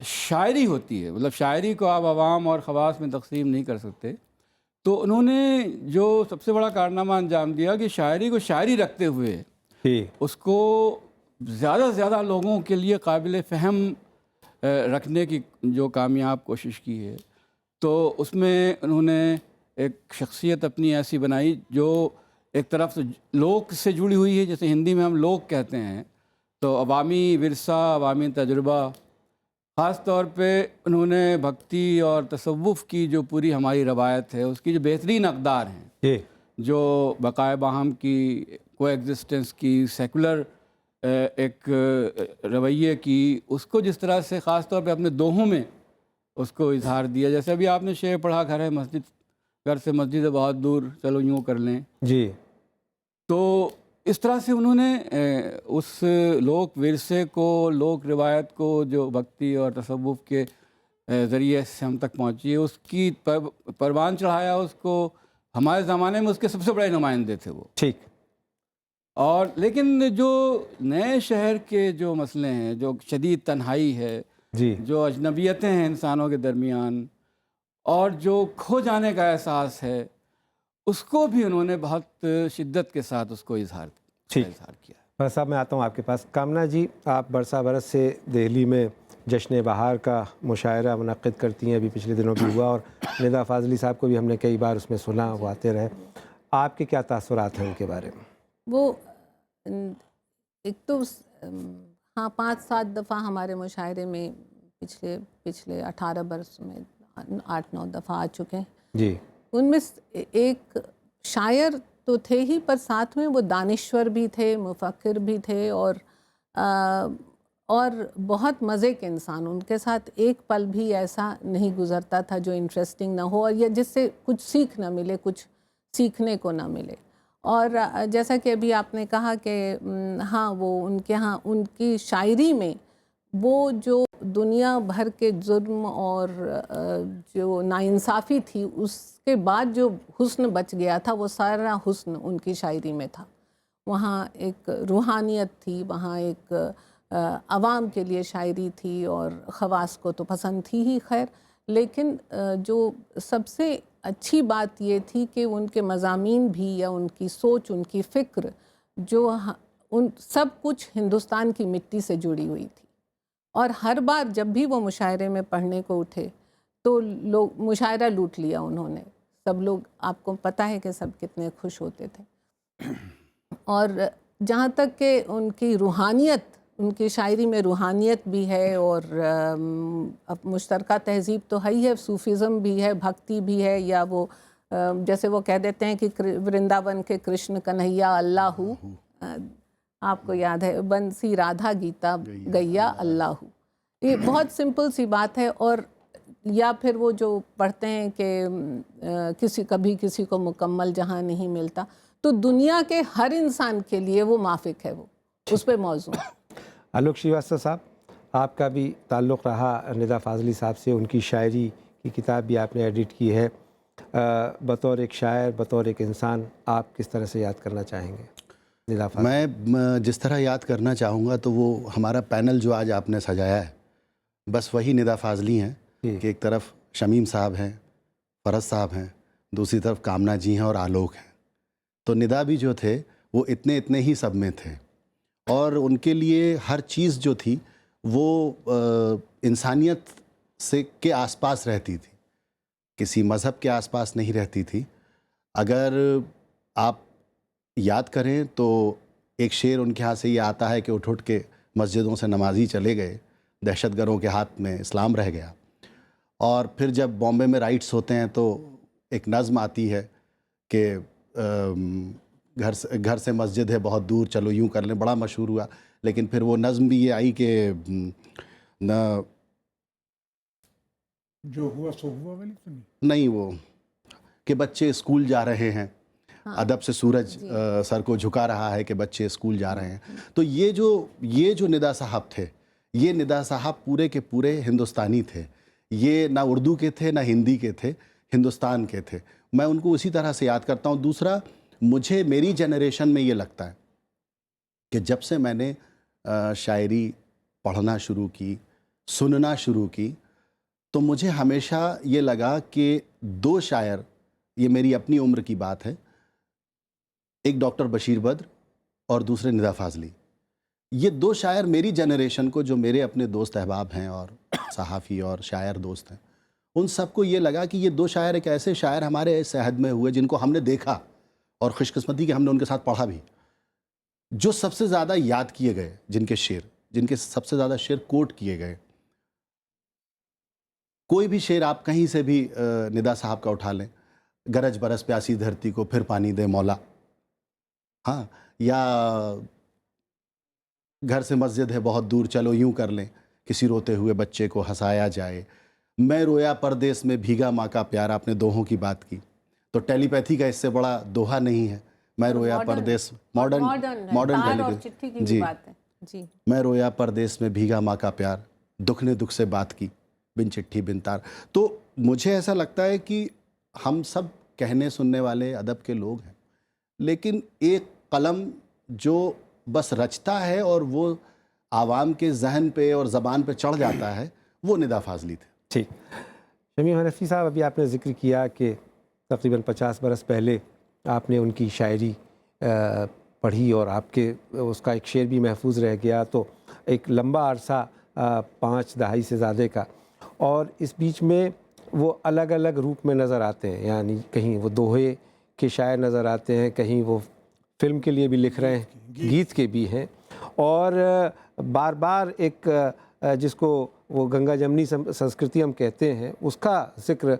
شاعری ہوتی ہے، مطلب شاعری کو آپ عوام اور خواص میں تقسیم نہیں کر سکتے، تو انہوں نے جو سب سے بڑا کارنامہ انجام دیا کہ شاعری کو شاعری رکھتے ہوئے جی اس کو زیادہ سے زیادہ لوگوں کے لیے قابل فہم رکھنے کی جو کامیاب کوشش کی ہے، تو اس میں انہوں نے ایک شخصیت اپنی ایسی بنائی جو ایک طرف سے لوک سے جڑی ہوئی ہے، جیسے ہندی میں ہم لوک کہتے ہیں، تو عوامی ورثہ، عوامی تجربہ. خاص طور پہ انہوں نے بھکتی اور تصوف کی جو پوری ہماری روایت ہے اس کی جو بہترین اقدار ہیں، جی جو بقائے باہم کی کو ایگزسٹنس کی سیکولر ایک رویے کی، اس کو جس طرح سے خاص طور پہ اپنے دوہوں میں اس کو اظہار دیا. جیسے ابھی آپ نے شعر پڑھا، گھر ہے مسجد، گھر سے مسجد ہے بہت دور، چلو یوں کر لیں. جی تو اس طرح سے انہوں نے اس لوک ورثے کو، لوک روایت کو جو بھکتی اور تصوف کے ذریعے سے ہم تک پہنچی ہے، اس کی پروان چڑھایا. اس کو ہمارے زمانے میں اس کے سب سے بڑے نمائندے تھے وہ. ٹھیک. اور لیکن جو نئے شہر کے جو مسئلے ہیں، جو شدید تنہائی ہے، جی جو اجنبیتیں ہیں انسانوں کے درمیان، اور جو کھو جانے کا احساس ہے، اس کو بھی انہوں نے بہت شدت کے ساتھ اس کو اظہار کیا. بس صاحب میں آتا ہوں آپ کے پاس. کامنا جی، آپ برسہ برس سے دہلی میں جشن بہار کا مشاعرہ منعقد کرتی ہیں، ابھی پچھلے دنوں بھی ہوا، اور ندا فاضلی صاحب کو بھی ہم نے کئی بار اس میں سنا، وہ آتے رہے. آپ کے کیا تاثرات ہیں ان کے بارے میں؟ وہ ایک تو ہاں 5-7 دفعہ ہمارے مشاعرے میں پچھلے 18 برس میں 8-9 دفعہ آ چکے ہیں. جی. ان میں ایک شاعر تو تھے ہی، پر ساتھ میں وہ دانشور بھی تھے، مفکر بھی تھے، اور بہت مزے کے انسان. ان کے ساتھ ایک پل بھی ایسا نہیں گزرتا تھا جو انٹرسٹنگ نہ ہو، اور یا جس سے کچھ سیکھ نہ ملے، کچھ سیکھنے کو نہ ملے. اور جیسا کہ ابھی آپ نے کہا کہ ہاں وہ ان کی شاعری میں وہ جو دنیا بھر کے ظلم اور جو ناانصافی تھی، اس کے بعد جو حسن بچ گیا تھا، وہ سارا حسن ان کی شاعری میں تھا. وہاں ایک روحانیت تھی، وہاں ایک عوام کے لیے شاعری تھی، اور خواص کو تو پسند تھی ہی خیر. لیکن جو سب سے اچھی بات یہ تھی کہ ان کے مضامین بھی، یا ان کی سوچ، ان کی فکر، جو ان سب کچھ ہندوستان کی مٹی سے جڑی ہوئی تھی. اور ہر بار جب بھی وہ مشاعرے میں پڑھنے کو اٹھے تو لوگ مشاعرہ لوٹ لیا انہوں نے. سب لوگ، آپ کو پتہ ہے کہ سب کتنے خوش ہوتے تھے. اور جہاں تک کہ ان کی روحانیت، ان کی شاعری میں روحانیت بھی ہے، اور مشترکہ تہذیب تو ہے ہی ہے، صوفیزم بھی ہے، بھکتی بھی ہے، یا وہ جیسے وہ کہہ دیتے ہیں کہ ورنداون کے کرشن کنہیا اللہ ہو. آپ کو یاد ہے بنسی رادھا گیتا گیا اللہ ہو. یہ بہت سمپل سی بات ہے. اور یا پھر وہ جو پڑھتے ہیں کہ کبھی کسی کو مکمل جہاں نہیں ملتا، تو دنیا کے ہر انسان کے لیے وہ مافک ہے، وہ اس پہ موضوع. آلوک شریواستو صاحب، آپ کا بھی تعلق رہا ندا فاضلی صاحب سے، ان کی شاعری کی کتاب بھی آپ نے ایڈٹ کی ہے. بطور ایک شاعر، بطور ایک انسان، آپ کس طرح سے یاد کرنا چاہیں گے ندا فاضلی؟ میں جس طرح یاد کرنا چاہوں گا تو وہ ہمارا پینل جو آج آپ نے سجایا ہے، بس وہی ندا فاضلی ہیں کہ ایک طرف شمیم صاحب ہیں، فرز صاحب ہیں، دوسری طرف کامنا جی ہیں اور آلوک ہیں. تو ندا بھی جو تھے وہ اتنے ہی سب میں تھے، اور ان کے لیے ہر چیز جو تھی وہ انسانیت کے آس پاس رہتی تھی، کسی مذہب کے آس پاس نہیں رہتی تھی. اگر آپ یاد کریں تو ایک شعر ان کے ہاتھ سے یہ آتا ہے کہ اٹھ کے مسجدوں سے نمازی چلے گئے، دہشت گردوں کے ہاتھ میں اسلام رہ گیا. اور پھر جب بامبے میں رائٹس ہوتے ہیں تو ایک نظم آتی ہے کہ گھر سے مسجد ہے بہت دور، چلو یوں کر لیں، بڑا مشہور ہوا. لیکن پھر وہ نظم بھی یہ آئی کہ نہ جو ہوا سو ہوا والی تو نہیں، وہ کہ بچے اسکول جا رہے ہیں، ادب سے سورج سر کو جھکا رہا ہے کہ بچے اسکول جا رہے ہیں. تو یہ جو ندا صاحب تھے، یہ ندا صاحب پورے کے پورے ہندوستانی تھے. یہ نہ اردو کے تھے نہ ہندی کے تھے، ہندوستان کے تھے. میں ان کو اسی طرح سے یاد کرتا ہوں. دوسرا، مجھے میری جنریشن میں یہ لگتا ہے کہ جب سے میں نے شاعری پڑھنا شروع کی، سننا شروع کی تو مجھے ہمیشہ یہ لگا کہ دو شاعر، یہ میری اپنی عمر کی بات ہے، ایک ڈاکٹر بشیر بدر اور دوسرے ندا فاضلی، یہ دو شاعر میری جنریشن کو، جو میرے اپنے دوست احباب ہیں اور صحافی اور شاعر دوست ہیں، ان سب کو یہ لگا کہ یہ دو شاعر ایک ایسے شاعر ہمارے اس عہد میں ہوئے جن کو ہم نے دیکھا اور خوش قسمتی کہ ہم نے ان کے ساتھ پڑھا بھی، جو سب سے زیادہ یاد کیے گئے، جن کے سب سے زیادہ شعر کوٹ کیے گئے۔ کوئی بھی شعر آپ کہیں سے بھی ندا صاحب کا اٹھا لیں، گرج برس پیاسی دھرتی کو پھر پانی دے مولا، ہاں، یا گھر سے مسجد ہے بہت دور چلو یوں کر لیں، کسی روتے ہوئے بچے کو ہنسایا جائے، میں رویا پردیس میں بھیگا ماں کا پیار، آپ نے دوہوں کی بات کی، تو ٹیلی پیتھی کا اس سے بڑا دوہا نہیں ہے، میں رویا پردیس، ماڈرن جی، جی، میں رویا پردیس میں بھیگا ماں کا پیار، دکھ نے دکھ سے بات کی بن چٹھی بن تار۔ تو مجھے ایسا لگتا ہے کہ ہم سب کہنے سننے والے ادب کے لوگ ہیں، لیکن ایک قلم جو بس رچتا ہے اور وہ عوام کے ذہن پہ اور زبان پہ چڑھ جاتا ہے، وہ ندا فاضلی تھے۔ ٹھیک، شمیم حنفی صاحب، ابھی آپ نے ذکر کیا کہ تقریباً 50 برس پہلے آپ نے ان کی شاعری پڑھی اور آپ کے اس کا ایک شعر بھی محفوظ رہ گیا، تو ایک لمبا عرصہ 5 دہائی سے زیادہ کا، اور اس بیچ میں وہ الگ الگ روپ میں نظر آتے ہیں، یعنی کہیں وہ دوہے کے شاعر نظر آتے ہیں، کہیں وہ فلم کے لیے بھی لکھ رہے ہیں، گیت کے بھی ہیں، اور بار بار ایک جس کو وہ گنگا جمنی سنسکرتی ہم کہتے ہیں، اس کا ذکر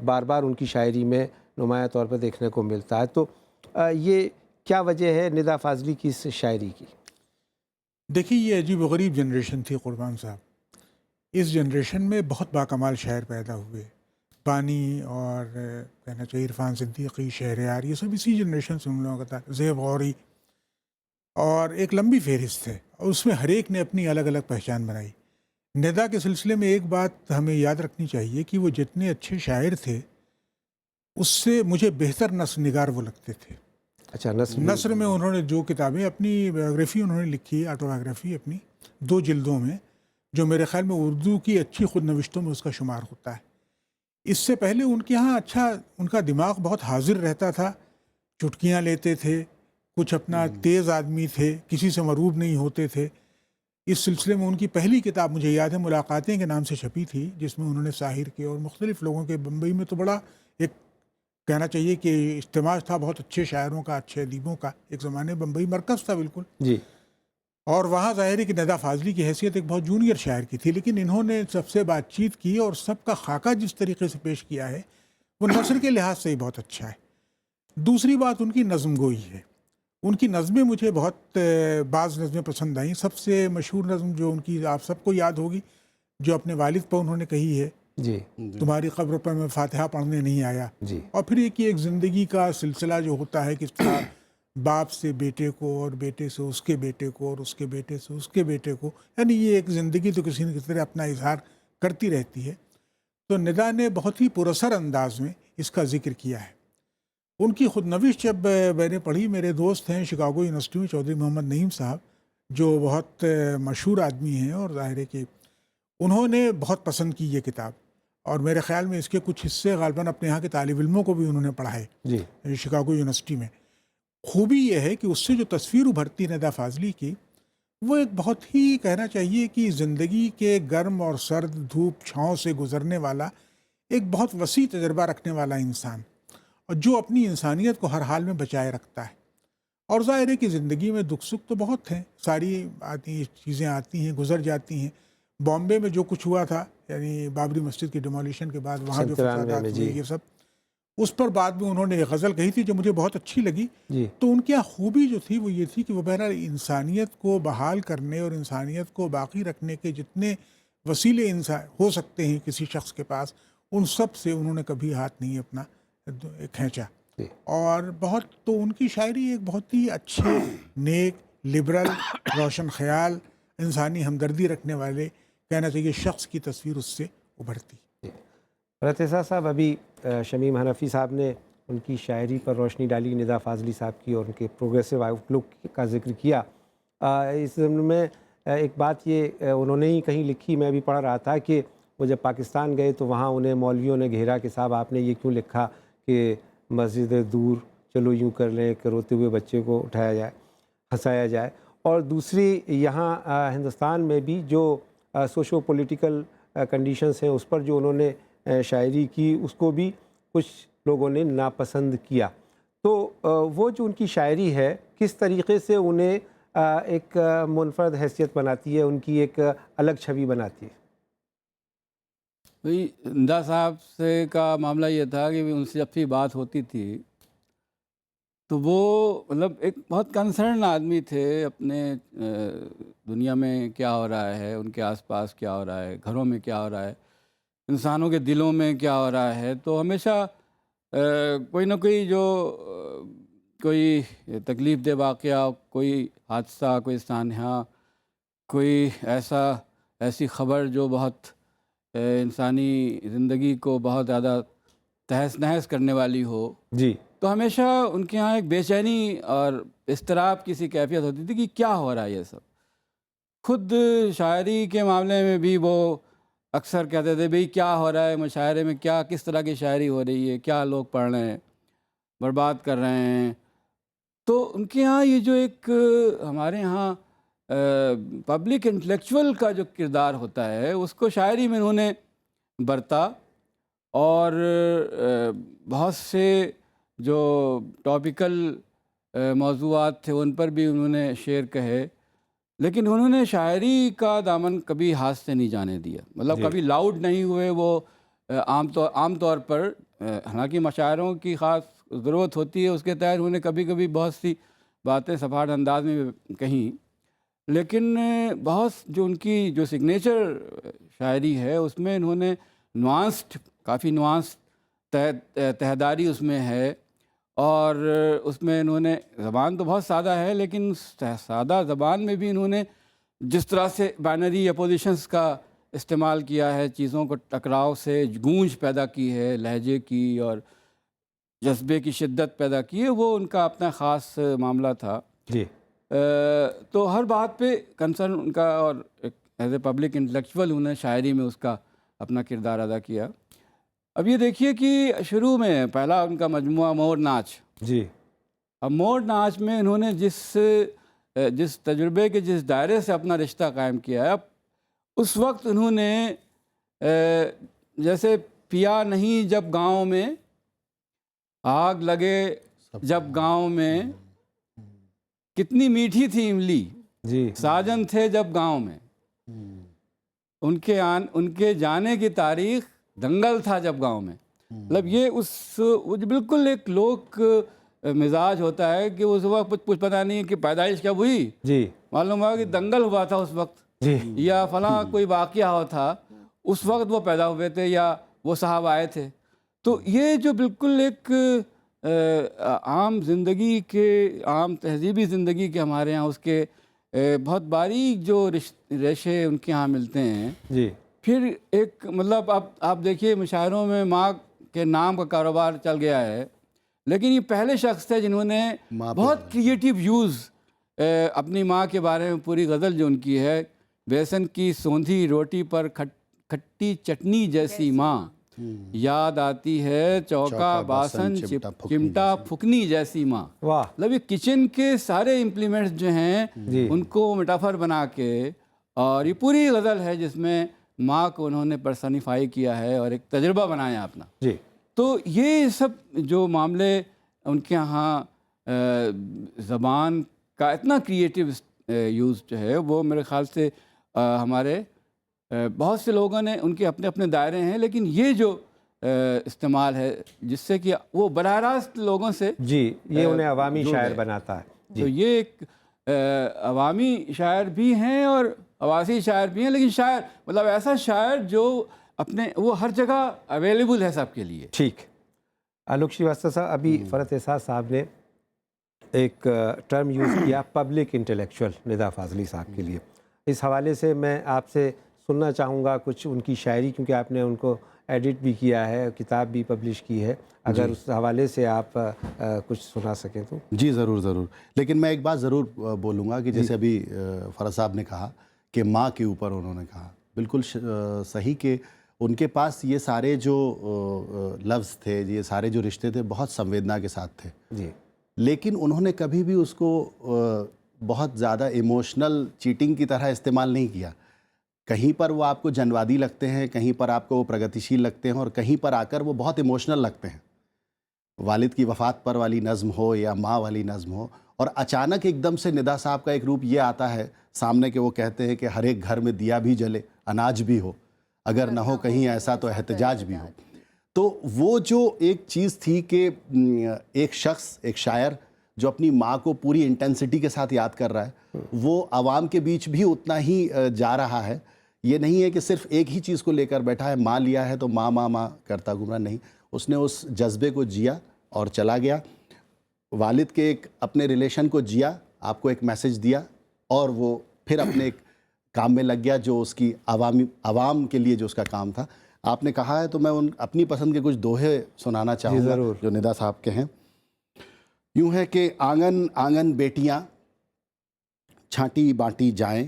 بار بار ان کی شاعری میں نمایاں طور پر دیکھنے کو ملتا ہے۔ تو یہ کیا وجہ ہے ندا فاضلی کی اس شاعری کی؟ دیکھیے، یہ عجیب و غریب جنریشن تھی قربان صاحب، اس جنریشن میں بہت باکمال شاعر پیدا ہوئے، بانی اور کہنا چاہیے عرفان صدیقی، شہریار، یہ سب اسی جنریشن سے ہم لوگوں کا تھا، زیب غوری، اور ایک لمبی فہرست ہے، اور اس میں ہر ایک نے اپنی الگ الگ پہچان بنائی۔ ندا کے سلسلے میں ایک بات ہمیں یاد رکھنی چاہیے کہ وہ جتنے اچھے شاعر تھے، اس سے مجھے بہتر نثر نگار وہ لگتے تھے۔ اچھا، نثر میں انہوں نے جو کتابیں، اپنی بایوگرافی انہوں نے لکھی ہے، آٹو بایوگرافی اپنی 2 جلدوں میں، جو میرے خیال میں اردو کی اچھی خود نوشتوں میں اس کا شمار ہوتا ہے۔ اس سے پہلے ان کے ہاں اچھا، ان کا دماغ بہت حاضر رہتا تھا، چٹکیاں لیتے تھے، کچھ اپنا تیز آدمی تھے، کسی سے مروب نہیں ہوتے تھے۔ اس سلسلے میں ان کی پہلی کتاب مجھے یاد ہے ملاقاتیں کے نام سے چھپی تھی، جس میں انہوں نے ساحر کے اور مختلف لوگوں کے، بمبئی میں تو بڑا ایک کہنا چاہیے کہ اجتماع تھا بہت اچھے شاعروں کا، اچھے ادیبوں کا، ایک زمانے بمبئی مرکز تھا بالکل، جی، اور وہاں ظاہر ہے کہ ندا فاضلی کی حیثیت ایک بہت جونیئر شاعر کی تھی، لیکن انہوں نے سب سے بات چیت کی اور سب کا خاکہ جس طریقے سے پیش کیا ہے وہ نثر کے لحاظ سے ہی بہت اچھا ہے۔ دوسری بات ان کی نظم گوئی ہے، ان کی نظمیں مجھے بہت، بعض نظمیں پسند آئیں۔ سب سے مشہور نظم جو ان کی آپ سب کو یاد ہوگی، جو اپنے والد پر انہوں نے کہی ہے، جی، تمہاری قبر پر میں فاتحہ پڑھنے نہیں آیا، جی، اور پھر ایک زندگی کا سلسلہ جو ہوتا ہے، کس طرح باپ سے بیٹے کو، اور بیٹے سے اس کے بیٹے کو، اور اس کے بیٹے سے اس کے بیٹے کو، یعنی یہ ایک زندگی تو کسی نہ کسی طرح اپنا اظہار کرتی رہتی ہے۔ تو ندا نے بہت ہی پراثر انداز میں اس کا ذکر کیا ہے۔ ان کی خود نوشت جب میں نے پڑھی، میرے دوست ہیں شکاگو یونیورسٹی میں چودھری محمد نعیم صاحب، جو بہت مشہور آدمی ہیں، اور ظاہر ہے کہ انہوں نے بہت پسند کی یہ کتاب، اور میرے خیال میں اس کے کچھ حصے غالباً اپنے یہاں کے طالب علموں کو بھی انہوں نے پڑھائے جی، شکاگو یونیورسٹی میں۔ خوبی یہ ہے کہ اس سے جو تصویر ابھرتی ندا فاضلی کی، وہ ایک بہت ہی کہنا چاہیے کہ زندگی کے گرم اور سرد، دھوپ چھاؤں سے گزرنے والا ایک بہت وسیع تجربہ رکھنے والا انسان، اور جو اپنی انسانیت کو ہر حال میں بچائے رکھتا ہے۔ اور ظاہر ہے کہ زندگی میں دکھ سکھ تو بہت ہیں، ساری چیزیں آتی ہیں، گزر جاتی ہیں۔ بامبے میں جو کچھ ہوا تھا، یعنی بابری مسجد کی ڈیمولیشن کے بعد وہاں جو فسادات ہوئے، یہ سب، اس پر بعد میں انہوں نے ایک غزل کہی تھی جو مجھے بہت اچھی لگی۔ جی، تو ان کی خوبی جو تھی وہ یہ تھی کہ وہ بہرحال انسانیت کو بحال کرنے اور انسانیت کو باقی رکھنے کے جتنے وسیلے ہو سکتے ہیں کسی شخص کے پاس، ان سب سے انہوں نے کبھی ہاتھ نہیں اپنا کھینچا۔ جی، اور بہت، تو ان کی شاعری ایک بہت ہی اچھے، نیک، لبرل، روشن خیال، انسانی ہمدردی رکھنے والے کہنا چاہیے شخص کی تصویر اس سے ابھرتی۔ رتیسہ صاحب، ابھی شمیم حنفی صاحب نے ان کی شاعری پر روشنی ڈالی، ندا فاضلی صاحب کی، اور ان کے پروگریسو آؤٹ لک کا ذکر کیا۔ اس ضمن میں ایک بات یہ انہوں نے ہی کہیں لکھی، میں بھی پڑھ رہا تھا کہ وہ جب پاکستان گئے تو وہاں انہیں مولویوں نے گھیرا کہ صاحب آپ نے یہ کیوں لکھا کہ مسجد دور چلو یوں کر لیں کہ روتے ہوئے بچے کو اٹھایا جائے، ہنسایا جائے. اور دوسری یہاں ہندوستان میں بھی جو سوشو پولیٹیکل کنڈیشنز ہیں اس پر جو انہوں نے شاعری کی اس کو بھی کچھ لوگوں نے ناپسند کیا. تو وہ جو ان کی شاعری ہے کس طریقے سے انہیں ایک منفرد حیثیت بناتی ہے، ان کی ایک الگ چھوی بناتی ہے؟ بھئی ندا صاحب سے کا معاملہ یہ تھا کہ ان سے جب بھی بات ہوتی تھی تو وہ مطلب ایک بہت کنسرن آدمی تھے اپنے دنیا میں کیا ہو رہا ہے، ان کے آس پاس کیا ہو رہا ہے، گھروں میں کیا ہو رہا ہے، انسانوں کے دلوں میں کیا ہو رہا ہے. تو ہمیشہ کوئی نہ کوئی جو کوئی تکلیف دہ واقعہ، کوئی حادثہ، کوئی سانحہ، کوئی ایسی خبر جو بہت انسانی زندگی کو بہت زیادہ تہس نہس کرنے والی ہو، جی، تو ہمیشہ ان کے ہاں ایک بے چینی اور اضطراب کی سی کیفیت ہوتی تھی کہ کیا ہو رہا ہے یہ سب. خود شاعری کے معاملے میں بھی وہ اکثر کہتے تھے بھئی کیا ہو رہا ہے مشاعرے میں، کیا کس طرح کی شاعری ہو رہی ہے، کیا لوگ پڑھ رہے ہیں، برباد کر رہے ہیں. تو ان کے ہاں یہ جو ایک ہمارے ہاں پبلک انٹلیکچوئل کا جو کردار ہوتا ہے اس کو شاعری میں انہوں نے برتا، اور بہت سے جو ٹاپیکل موضوعات تھے ان پر بھی انہوں نے شعر کہے، لیکن انہوں نے شاعری کا دامن کبھی ہاتھ سے نہیں جانے دیا. مطلب کبھی لاؤڈ نہیں ہوئے وہ. عام طور پر حالانکہ مشاعروں کی خاص ضرورت ہوتی ہے، اس کے تحت انہوں نے کبھی کبھی بہت سی باتیں سفاٹ انداز میں کہیں، لیکن بہت جو ان کی جو سگنیچر شاعری ہے اس میں انہوں نے کافی نوانسڈ تہداری اس میں ہے. اور اس میں انہوں نے زبان تو بہت سادہ ہے، لیکن سادہ زبان میں بھی انہوں نے جس طرح سے بائنری اپوزیشنز کا استعمال کیا ہے، چیزوں کو ٹکراؤ سے گونج پیدا کی ہے، لہجے کی اور جذبے کی شدت پیدا کی ہے، وہ ان کا اپنا خاص معاملہ تھا. جی، تو ہر بات پہ کنسرن ان کا، اور ایز اے پبلک انٹلیکچوئل انہوں نے شاعری میں اس کا اپنا کردار ادا کیا. اب یہ دیکھیے کہ شروع میں پہلا ان کا مجموعہ مور ناچ. جی، اب مور ناچ میں انہوں نے جس تجربے کے جس دائرے سے اپنا رشتہ قائم کیا ہے، اب اس وقت انہوں نے جیسے پیا نہیں جب گاؤں میں، آگ لگے جب گاؤں میں، کتنی میٹھی تھی املی، جی، ساجن تھے جب گاؤں میں، ان کے جانے کی تاریخ دنگل تھا جب گاؤں میں. مطلب یہ وہ بالکل ایک لوک مزاج ہوتا ہے کہ اس وقت کچھ پتہ نہیں کہ پیدائش کب ہوئی، جی، معلوم ہوا کہ دنگل ہوا تھا اس وقت، جی، یا فلاں کوئی واقعہ ہوا تھا اس وقت وہ پیدا ہوئے تھے یا وہ صاحب آئے تھے. تو یہ جو بالکل ایک عام زندگی کے، عام تہذیبی زندگی کے ہمارے ہاں اس کے بہت باریک جو ریشے ان کے ہاں ملتے ہیں. جی، پھر ایک مطلب آپ دیکھیے مشاعروں میں ماں کے نام کا کاروبار چل گیا ہے، لیکن یہ پہلے شخص تھے جنہوں نے بہت کریٹیو ویوز اپنی ماں کے بارے میں، پوری غزل جو ان کی ہے، بیسن کی سوندھی روٹی پر کھٹی چٹنی جیسی ماں، یاد آتی ہے چوکا باسن چمٹا پھکنی جیسی ماں. واہ، مطلب یہ کچن کے سارے امپلیمنٹس جو ہیں ان کو میٹافر بنا کے، اور یہ پوری غزل ہے جس میں ماں کو انہوں نے پرسنیفائی کیا ہے اور ایک تجربہ بنایا اپنا. جی، تو یہ سب جو معاملے ان کے ہاں زبان کا اتنا کریٹیو یوز جو ہے، وہ میرے خیال سے ہمارے بہت سے لوگوں نے، ان کے اپنے اپنے دائرے ہیں، لیکن یہ جو استعمال ہے جس سے کہ وہ براہ راست لوگوں سے، جی، یہ انہیں عوامی شاعر بناتا ہے. تو یہ ایک عوامی شاعر بھی ہیں اور عوامی شاعر بھی ہیں، لیکن شاعر مطلب ایسا شاعر جو وہ ہر جگہ اویلیبل ہے سب کے لیے. ٹھیک. آلوک شریواستو صاحب، ابھی فرحت احساس صاحب نے ایک ٹرم یوز کیا پبلک انٹلیکچوئل ندا فاضلی صاحب کے لیے. اس حوالے سے میں آپ سے سننا چاہوں گا کچھ ان کی شاعری، کیونکہ آپ نے ان کو ایڈٹ بھی کیا ہے، کتاب بھی پبلش کی ہے. اگر اس حوالے سے آپ کچھ سنا سکیں تو. جی ضرور ضرور. لیکن میں ایک بات ضرور بولوں گا کہ جیسے ابھی فرحت صاحب نے کہا کہ ماں کے اوپر انہوں نے کہا، بالکل صحیح کہ ان کے پاس یہ سارے جو لفظ تھے، یہ سارے جو رشتے تھے بہت سنویدنا کے ساتھ تھے، جی، لیکن انہوں نے کبھی بھی اس کو بہت زیادہ ایموشنل چیٹنگ کی طرح استعمال نہیں کیا۔ کہیں پر وہ آپ کو جنوادی لگتے ہیں، کہیں پر آپ کو وہ پرگتیشیل لگتے ہیں، اور کہیں پر آ کر وہ بہت ایموشنل لگتے ہیں۔ والد کی وفات پر والی نظم ہو یا ماں والی نظم ہو، اور اچانک ایک دم سے ندا صاحب کا ایک روپ یہ آتا ہے سامنے کہ وہ کہتے ہیں کہ ہر ایک گھر میں دیا بھی جلے، اناج بھی ہو، اگر نہ ہو کہیں ایسا تو احتجاج بھی ہو۔ تو وہ جو ایک چیز تھی کہ ایک شخص، ایک شاعر جو اپنی ماں کو پوری انٹینسٹی کے ساتھ یاد کر رہا ہے، وہ عوام کے بیچ بھی اتنا ہی جا رہا ہے۔ یہ نہیں ہے کہ صرف ایک ہی چیز کو لے کر بیٹھا ہے، ماں لیا ہے تو ماں ماں ماں کرتا گھوم رہا، نہیں، اس نے اس جذبے کو جیا اور چلا گیا، والد کے ایک اپنے ریلیشن کو جیا، آپ کو ایک میسج دیا، اور وہ پھر اپنے ایک کام میں لگ گیا جو اس کی عوام کے لیے جو اس کا کام تھا۔ آپ نے کہا ہے تو میں اپنی پسند کے کچھ دوہے سنانا چاہوں گا جو ندا صاحب کے ہیں۔ یوں ہے کہ آنگن آنگن بیٹیاں چھانٹی بانٹی جائیں،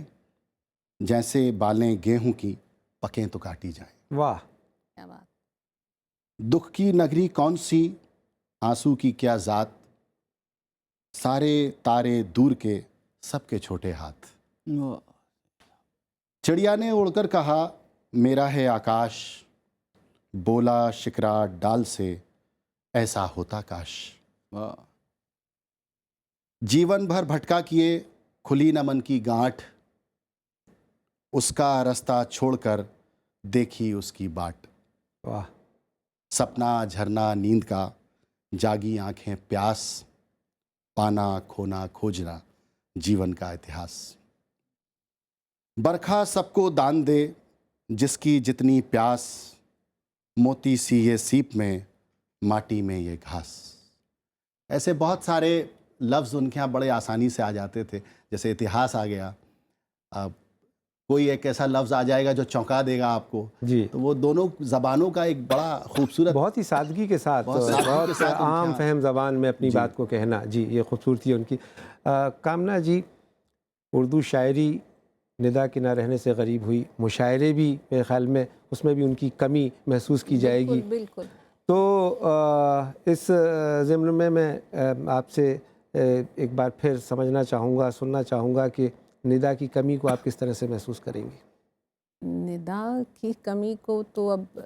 جیسے بالیں گیہوں کی پکیں تو کاٹی جائیں۔ واہ، کیا بات! دکھ کی نگری کون سی، آنسو کی کیا ذات، سارے تارے دور کے سب کے چھوٹے ہاتھ۔ چڑیا نے اڑ کر کہا میرا ہے آکاش، بولا شکرا ڈال سے ایسا ہوتا کاش۔ جیون بھر بھٹکا کیے کھلی نہ من کی گانٹھ، اس کا رستہ چھوڑ کر دیکھی اس کی باٹ۔ واہ، سپنا جھرنا نیند کا، جاگی آنکھیں پیاس، پانا کھونا کھوجنا جیون کا اتہاس۔ برکھا سب کو دان دے جس کی جتنی پیاس، موتی سی یہ سیپ میں ماٹی میں یہ گھاس۔ ایسے بہت سارے لفظ ان کے ہاں بڑے آسانی سے آ جاتے تھے، جیسے اتہاس آ گیا، اب کوئی ایک ایسا لفظ آ جائے گا جو چونکا دے گا آپ کو، جی، تو وہ دونوں زبانوں کا ایک بڑا خوبصورت، بہت ہی سادگی کے ساتھ، بہت عام فہم زبان میں اپنی بات کو کہنا، جی، یہ خوبصورتی ہے ان کی۔ کامنا جی، اردو شاعری ندا کے نہ رہنے سے غریب ہوئی، مشاعرے بھی میرے خیال میں اس میں بھی ان کی کمی محسوس کی جائے گی۔ بالکل۔ تو اس ضمن میں آپ سے ایک بار پھر سمجھنا چاہوں گا، سننا چاہوں گا کہ ندا کی کمی کو آپ کس طرح سے محسوس کریں گی؟ ندا کی کمی کو تو اب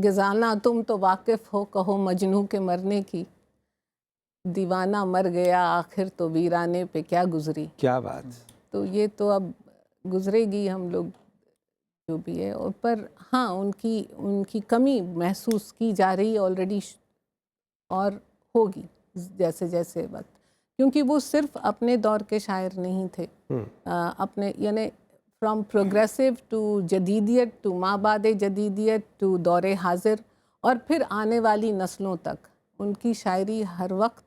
گزانا تم تو واقف ہو، کہو مجنوں کے مرنے کی، دیوانہ مر گیا آخر تو ویرانے پہ کیا گزری۔ کیا بات! تو یہ تو اب گزرے گی، ہم لوگ جو بھی ہے، اور پر ہاں ان کی کمی محسوس کی جا رہی آلریڈی، اور ہوگی جیسے جیسے وقت، کیونکہ وہ صرف اپنے دور کے شاعر نہیں تھے، اپنے یعنی فرام پروگریسو ٹو جدیدیت ٹو ما بعد جدیدیت ٹو دور حاضر، اور پھر آنے والی نسلوں تک ان کی شاعری ہر وقت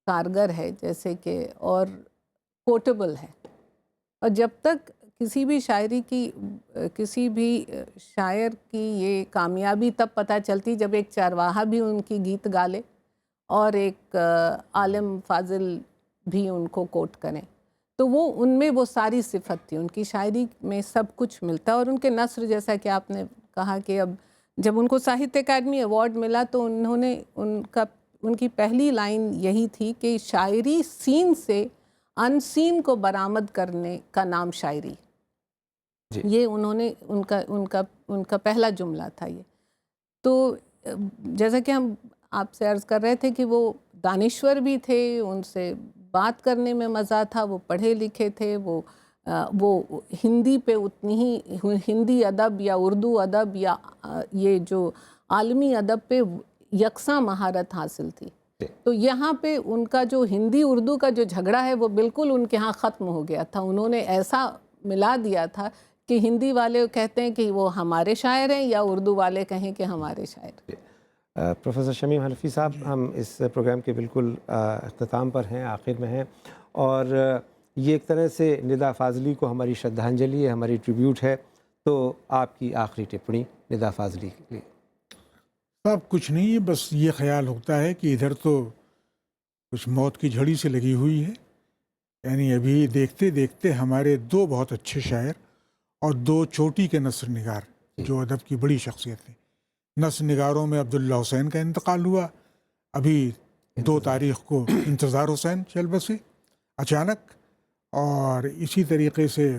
کارگر ہے، جیسے کہ اور پورٹیبل ہے۔ اور جب تک کسی بھی شاعر کی یہ کامیابی تب پتہ چلتی جب ایک چارواہا بھی ان کی گیت گالے اور ایک عالم فاضل بھی ان کو کوٹ کریں، تو وہ ان میں وہ ساری صفت تھی، ان کی شاعری میں سب کچھ ملتا ہے۔ اور ان کے نثر، جیسا کہ آپ نے کہا کہ اب جب ان کو ساہتیہ اکیڈمی ایوارڈ ملا تو انہوں نے ان کی پہلی لائن یہی تھی کہ شاعری سین سے ان سین کو برآمد کرنے کا نام شاعری، یہ انہوں نے ان کا پہلا جملہ تھا یہ۔ تو جیسا کہ ہم آپ سے عرض کر رہے تھے کہ وہ دانشور بھی تھے، ان سے بات کرنے میں مزہ تھا، وہ پڑھے لکھے تھے، وہ ہندی پہ اتنی ہی، ہندی ادب یا اردو ادب یا یہ جو عالمی ادب پہ یکساں مہارت حاصل تھی۔ تو یہاں پہ ان کا جو ہندی اردو کا جو جھگڑا ہے وہ بالکل ان کے ہاں ختم ہو گیا تھا، انہوں نے ایسا ملا دیا تھا کہ ہندی والے کہتے ہیں کہ وہ ہمارے شاعر ہیں یا اردو والے کہیں کہ ہمارے شاعر۔ پروفیسر شمیم حنفی صاحب، ہم اس پروگرام کے بالکل اختتام پر ہیں، آخر میں ہیں، اور یہ ایک طرح سے ندا فاضلی کو ہماری شردھانجلی ہے، ہماری ٹریبیوٹ ہے، تو آپ کی آخری ٹپڑی ندا فاضلی کے لیے۔ صاحب کچھ نہیں، بس یہ خیال ہوتا ہے کہ ادھر تو کچھ موت کی جھڑی سے لگی ہوئی ہے، یعنی ابھی دیکھتے دیکھتے ہمارے دو بہت اچھے شاعر اور دو چوٹی کے نثر نگار جو ادب کی بڑی شخصیت تھیں، نثر نگاروں میں عبداللہ حسین کا انتقال ہوا، ابھی 2 تاریخ کو انتظار حسین چل بسے اچانک، اور اسی طریقے سے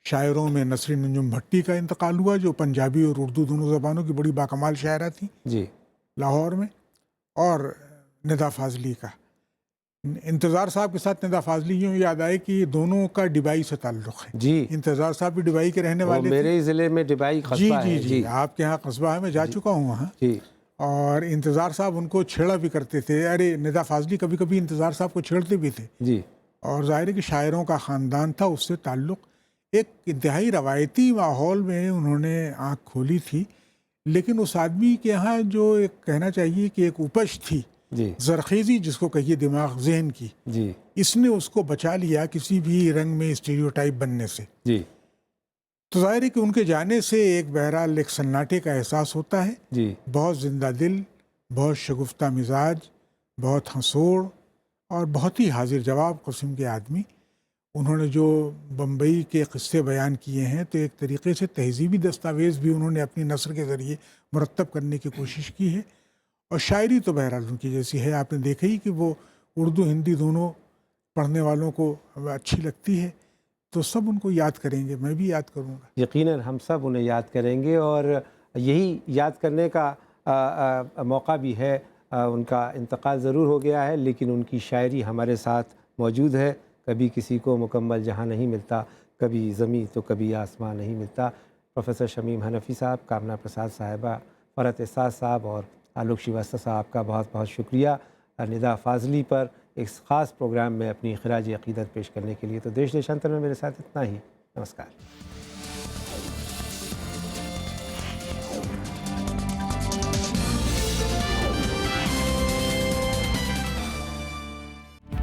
شاعروں میں نسرین انجم بھٹی کا انتقال ہوا جو پنجابی اور اردو دونوں زبانوں کی بڑی باکمال شاعرہ تھیں جی لاہور میں، اور ندا فاضلی کا۔ انتظار صاحب کے ساتھ ندا فاضلی یوں یاد آئے کہ دونوں کا ڈبائی سے تعلق ہے۔ جی انتظار صاحب بھی ڈبائی کے رہنے وہ والے تھے۔ میرے ہی ضلع میں ڈبائی جی قصبہ جی ہے۔ جی آپ کے ہاں قصبہ ہے، میں جا چکا ہوں وہاں، جی اور انتظار صاحب ان کو چھیڑا بھی کرتے تھے، ارے ندا فاضلی کبھی کبھی انتظار صاحب کو چھیڑتے بھی تھے، جی اور ظاہر ہے کہ شاعروں کا خاندان تھا، اس سے تعلق ایک انتہائی روایتی ماحول میں انہوں نے آنکھ کھولی تھی، لیکن اس آدمی کے ہاں جو ایک کہنا چاہیے کہ ایک اپج تھی، جی زرخیزی جس کو کہیے دماغ ذہن کی، جی اس نے اس کو بچا لیا کسی بھی رنگ میں اسٹیریوٹائپ بننے سے۔ جی تو ظاہر ہے کہ ان کے جانے سے ایک بہرحال ایک سناٹے کا احساس ہوتا ہے، جی بہت زندہ دل، بہت شگفتہ مزاج، بہت ہنسوڑ اور بہت ہی حاضر جواب قسم کے آدمی۔ انہوں نے جو بمبئی کے قصے بیان کیے ہیں تو ایک طریقے سے تہذیبی دستاویز بھی انہوں نے اپنی نثر کے ذریعے مرتب کرنے کی کوشش کی ہے، اور شاعری تو بہرحال ان کی جیسی ہے، آپ نے دیکھا ہی کہ وہ اردو ہندی دونوں پڑھنے والوں کو اچھی لگتی ہے، تو سب ان کو یاد کریں گے، میں بھی یاد کروں گا۔ یقیناً ہم سب انہیں یاد کریں گے، اور یہی یاد کرنے کا موقع بھی ہے۔ ان کا انتقال ضرور ہو گیا ہے، لیکن ان کی شاعری ہمارے ساتھ موجود ہے۔ کبھی کسی کو مکمل جہاں نہیں ملتا، کبھی زمین تو کبھی آسمان نہیں ملتا۔ پروفیسر شمیم حنفی صاحب، کامنا پرساد صاحبہ، فرحت احساس صاحب اور آلوک شریواستو صاحب کا بہت بہت شکریہ ندا فاضلی پر ایک خاص پروگرام میں اپنی خراج عقیدت پیش کرنے کے لیے۔ تو دیش دیشانتر میں میرے ساتھ اتنا ہی۔ نمسکار۔